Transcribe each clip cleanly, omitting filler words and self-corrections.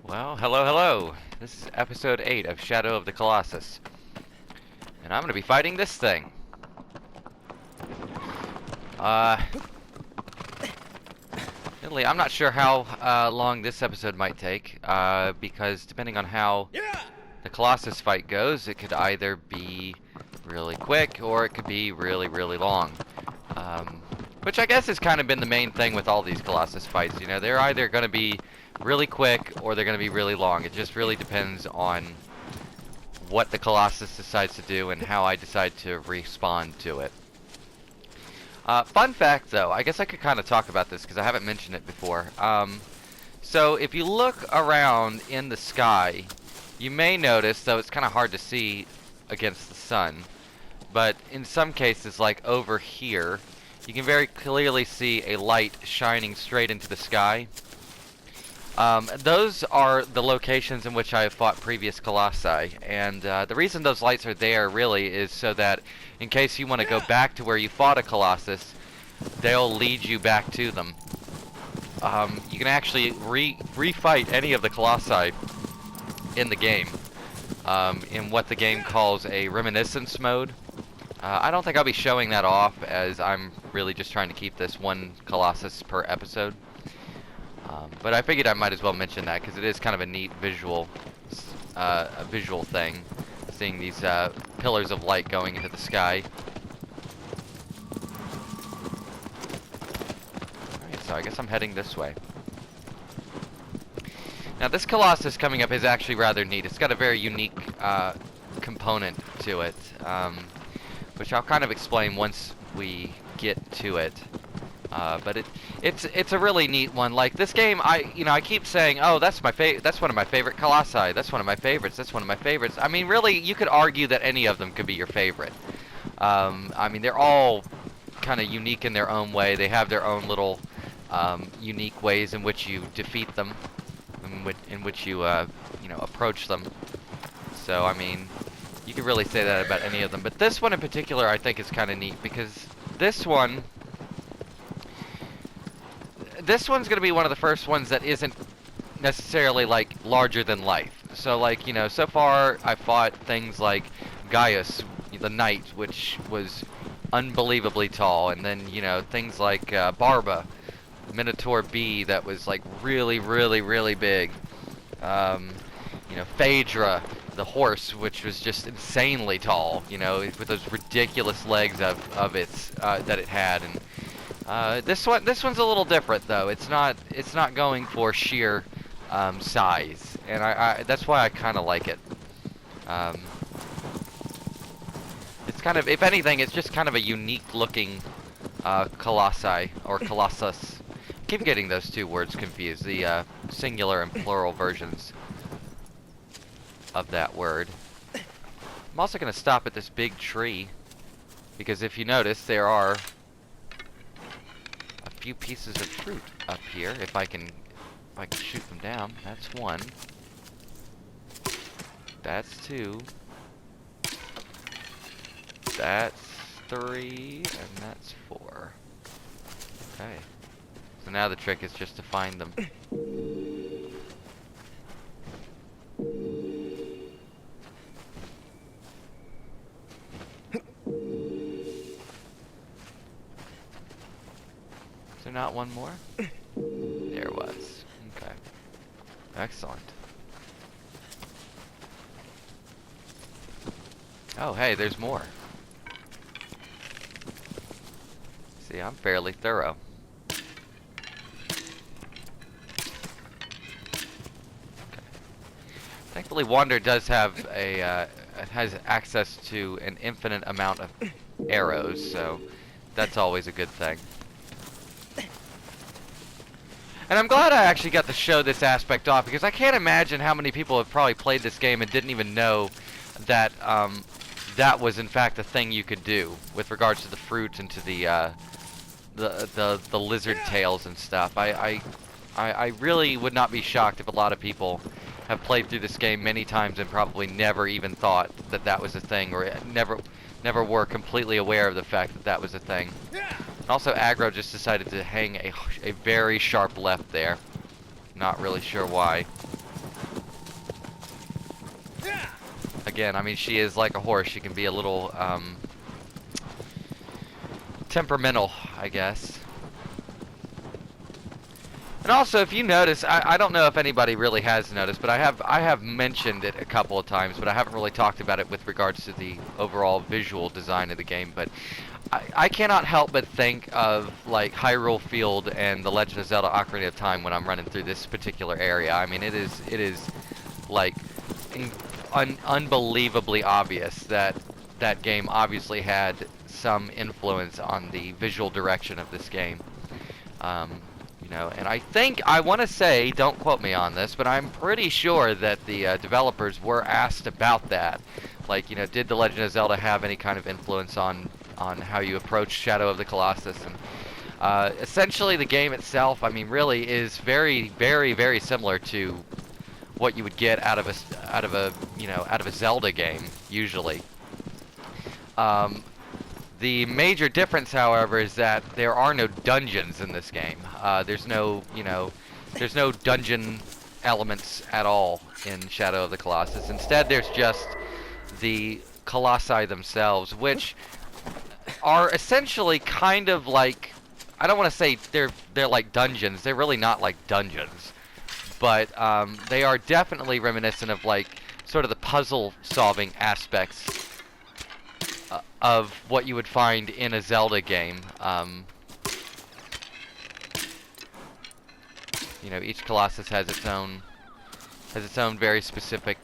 Well, hello, hello. This is episode 8 of Shadow of the Colossus. And I'm going to be fighting this thing. Admittedly, I'm not sure how long this episode might take, because depending on how the Colossus fight goes, it could either be really quick or it could be really, really long. Which I guess has kind of been the main thing with all these Colossus fights. You know, they're either going to be really quick or they're going to be really long. It just really depends on what the Colossus decides to do and how I decide to respond to it. Fun fact though, I guess I could kind of talk about this because I haven't mentioned it before. So if you look around in the sky, you may notice, though it's kind of hard to see against the sun, but in some cases, like over here, you can very clearly see a light shining straight into the sky. Those are the locations in which I have fought previous Colossi, and the reason those lights are there really is so that in case you want to go back to where you fought a Colossus, they'll lead you back to them. You can actually refight any of the Colossi in the game, in what the game calls a reminiscence mode. I don't think I'll be showing that off, as I'm really just trying to keep this one Colossus per episode. But I figured I might as well mention that because it is kind of a neat visual thing, seeing these pillars of light going into the sky. Alright, so I guess I'm heading this way. Now this Colossus coming up is actually rather neat. It's got a very unique component to it, which I'll kind of explain once we get to it. But it's a really neat one. Like this game, I keep saying, oh, that's one of my favorite Colossi. That's one of my favorites. That's one of my favorites. I mean, really, you could argue that any of them could be your favorite. I mean, they're all kind of unique in their own way. They have their own little unique ways in which you defeat them, in which you approach them. So I mean, you could really say that about any of them. But this one in particular, I think, is kind of neat because this one's going to be one of the first ones that isn't necessarily like larger than life. So like, so far I fought things like Gaius, the knight, which was unbelievably tall, and then things like Barba, Minotaur B, that was like really, really, really big. Phaedra, the horse, which was just insanely tall, with those ridiculous legs of its that it had. And this one's a little different though. It's not going for sheer size, and I that's why I kind of like it. It's kind of, if anything, it's just kind of a unique looking Colossi or Colossus. I keep getting those two words confused, the singular and plural versions of that word. I'm also going to stop at this big tree because if you notice, there are a few pieces of fruit up here. If I can shoot them down. That's one. That's two. That's three, and that's four. Okay. So now the trick is just to find them. Is there not one more? There was. Okay. Excellent. Oh, hey, there's more. See, I'm fairly thorough. Okay. Thankfully, Wander does have has access to an infinite amount of arrows, so that's always a good thing. And I'm glad I actually got to show this aspect off, because I can't imagine how many people have probably played this game and didn't even know that that was in fact a thing you could do with regards to the fruit and to the lizard tails and stuff. I really would not be shocked if a lot of people have played through this game many times and probably never even thought that that was a thing, or never were completely aware of the fact that that was a thing. And also, Aggro just decided to hang a very sharp left there. Not really sure why. Again, I mean, she is like a horse. She can be a little temperamental, I guess. And also, if you notice, I don't know if anybody really has noticed, but I have mentioned it a couple of times, but I haven't really talked about it with regards to the overall visual design of the game. But I cannot help but think of like Hyrule Field and The Legend of Zelda: Ocarina of Time when I'm running through this particular area. I mean, it is like unbelievably obvious that that game obviously had some influence on the visual direction of this game. You know, and I want to say, don't quote me on this, but I'm pretty sure that the developers were asked about that. Like, you know, did The Legend of Zelda have any kind of influence on how you approach Shadow of the Colossus? And essentially, the game itself, I mean, really is very, very, very similar to what you would get out of a Zelda game usually. The major difference, however, is that there are no dungeons in this game. There's no dungeon elements at all in Shadow of the Colossus. Instead, there's just the Colossi themselves, which are essentially kind of like, I don't want to say they're like dungeons. They're really not like dungeons, but they are definitely reminiscent of like sort of the puzzle-solving aspects of what you would find in a Zelda game. You know, each Colossus has its own very specific.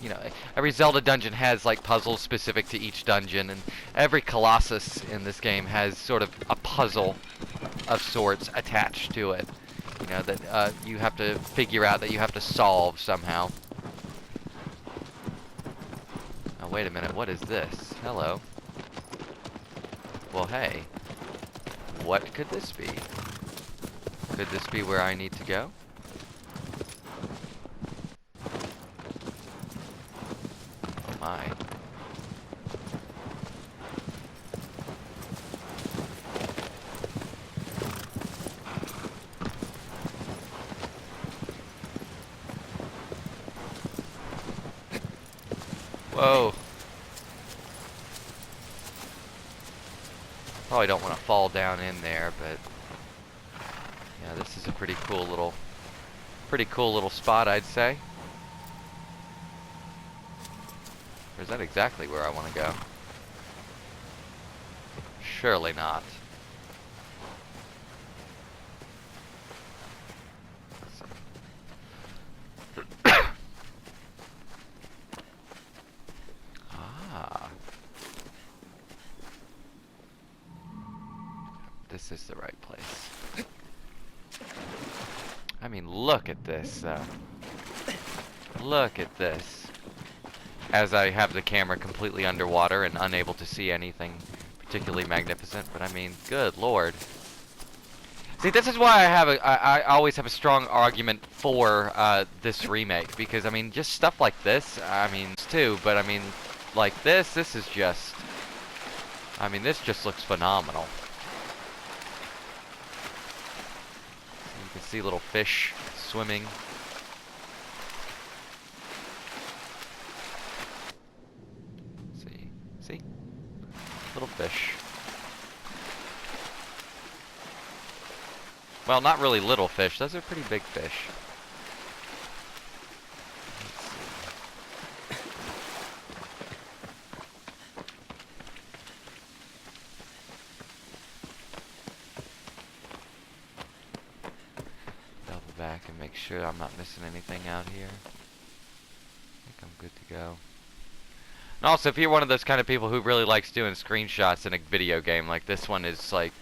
You know, every Zelda dungeon has like puzzles specific to each dungeon, and every Colossus in this game has sort of a puzzle of sorts attached to it. You know, that you have to figure out, that you have to solve somehow. Oh, wait a minute, what is this? Hello. Well, hey. What could this be? Could this be where I need to go? Oh my. Whoa. Probably don't want to fall down in there, but yeah, this is a pretty cool little spot, I'd say. Or is that exactly where I want to go? Surely not. This is the right place. I mean, look at this. Look at this. As I have the camera completely underwater and unable to see anything particularly magnificent, but I mean, good lord. See, this is why I always have a strong argument for this remake, because I mean, just stuff like this, I mean, too, but I mean, like this is just, I mean, this just looks phenomenal. You can see little fish swimming. See? Little fish. Well, not really little fish. Those are pretty big fish. Double back and make sure I'm not missing anything out here. I think I'm good to go. And also, if you're one of those kind of people who really likes doing screenshots in a video game, like this one is like,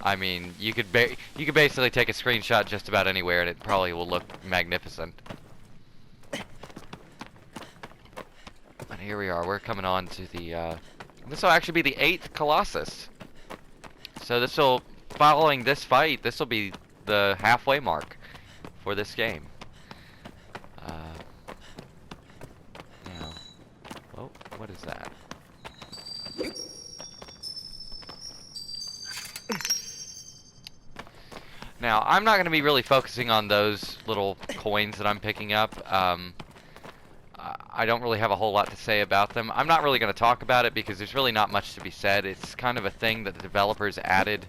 I mean, you could basically take a screenshot just about anywhere and it probably will look magnificent. And here we are. We're coming on to the, this will actually be the 8th Colossus. So this will, following this fight, this will be the halfway mark for this game. Now, oh, what is that? Now, I'm not going to be really focusing on those little coins that I'm picking up. I don't really have a whole lot to say about them. I'm not really going to talk about it because there's really not much to be said. It's kind of a thing that the developers added,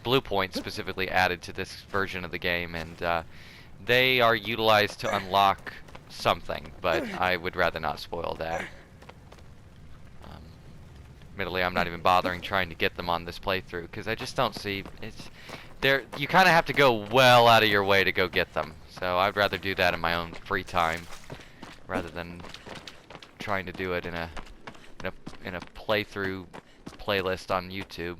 Bluepoint specifically added to this version of the game, and they are utilized to unlock something, but I would rather not spoil that. Admittedly, I'm not even bothering trying to get them on this playthrough because I just don't see it's. You kind of have to go well out of your way to go get them. So I'd rather do that in my own free time rather than trying to do it in a playthrough playlist on YouTube.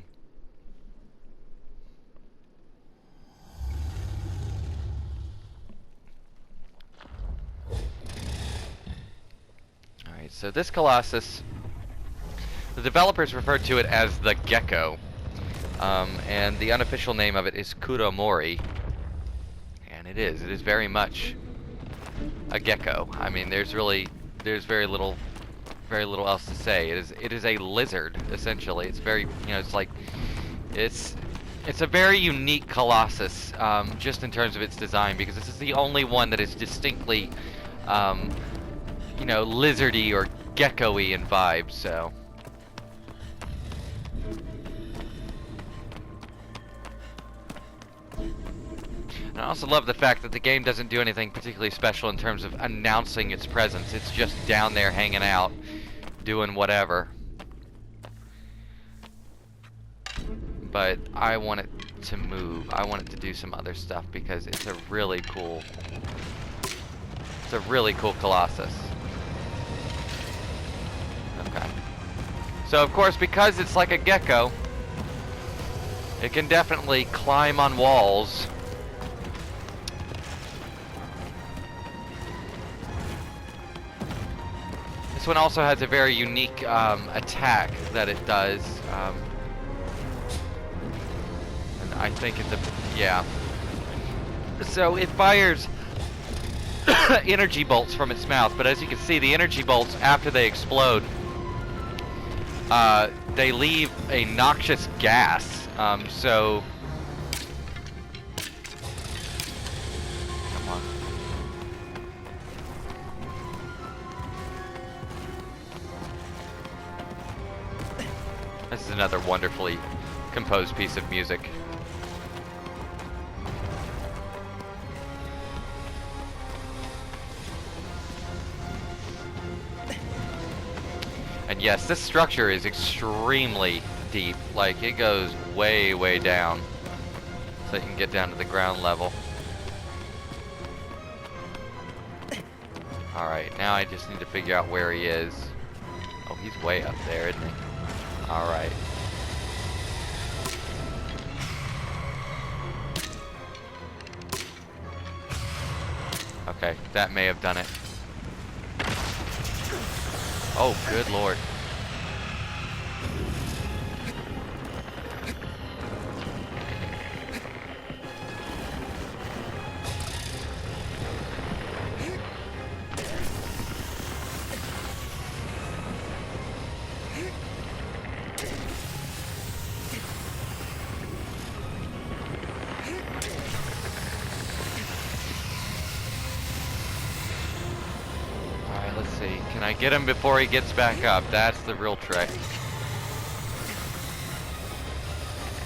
Alright, so this Colossus, the developers referred to it as the Gecko. And the unofficial name of it is KuROMORI. And it is very much a gecko. I mean, there's very little else to say. It is a lizard, essentially. It's very, it's a very unique Colossus, just in terms of its design, because this is the only one that is distinctly, lizardy or gecko-y in vibes, so. And I also love the fact that the game doesn't do anything particularly special in terms of announcing its presence. It's just down there hanging out, doing whatever. But I want it to move. I want it to do some other stuff because it's a really cool Colossus. Okay. So of course, because it's like a gecko, it can definitely climb on walls. This one also has a very unique attack that it does. And I think it's yeah. So it fires energy bolts from its mouth, but as you can see, the energy bolts, after they explode, they leave a noxious gas. So this is another wonderfully composed piece of music. And yes, this structure is extremely deep. Like, it goes way, way down. So you can get down to the ground level. Alright, now I just need to figure out where he is. Oh, he's way up there, isn't he? Alright. Okay, that may have done it. Oh, good lord. Let's see. Can I get him before he gets back up? That's the real trick.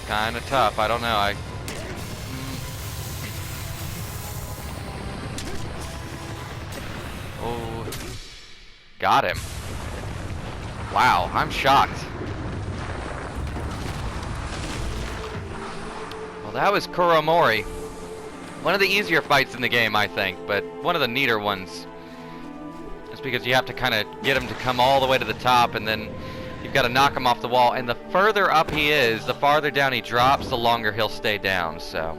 Kinda tough. I don't know. Oh. Got him. Wow, I'm shocked. Well, that was KuROMORI. One of the easier fights in the game, I think, but one of the neater ones. Because you have to kind of get him to come all the way to the top, and then you've got to knock him off the wall. And the further up he is, the farther down he drops, the longer he'll stay down. So,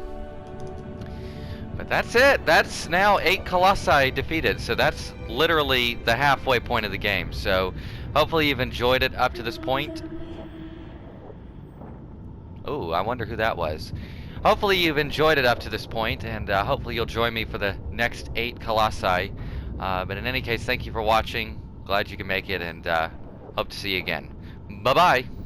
but That's it. That's now 8 Colossi defeated. So that's literally the halfway point of the game. So hopefully you've enjoyed it up to this point. Oh, I wonder who that was. Hopefully you've enjoyed it up to this point, and hopefully you'll join me for the next 8 Colossi. But in any case, thank you for watching. Glad you can make it, and hope to see you again. Bye-bye.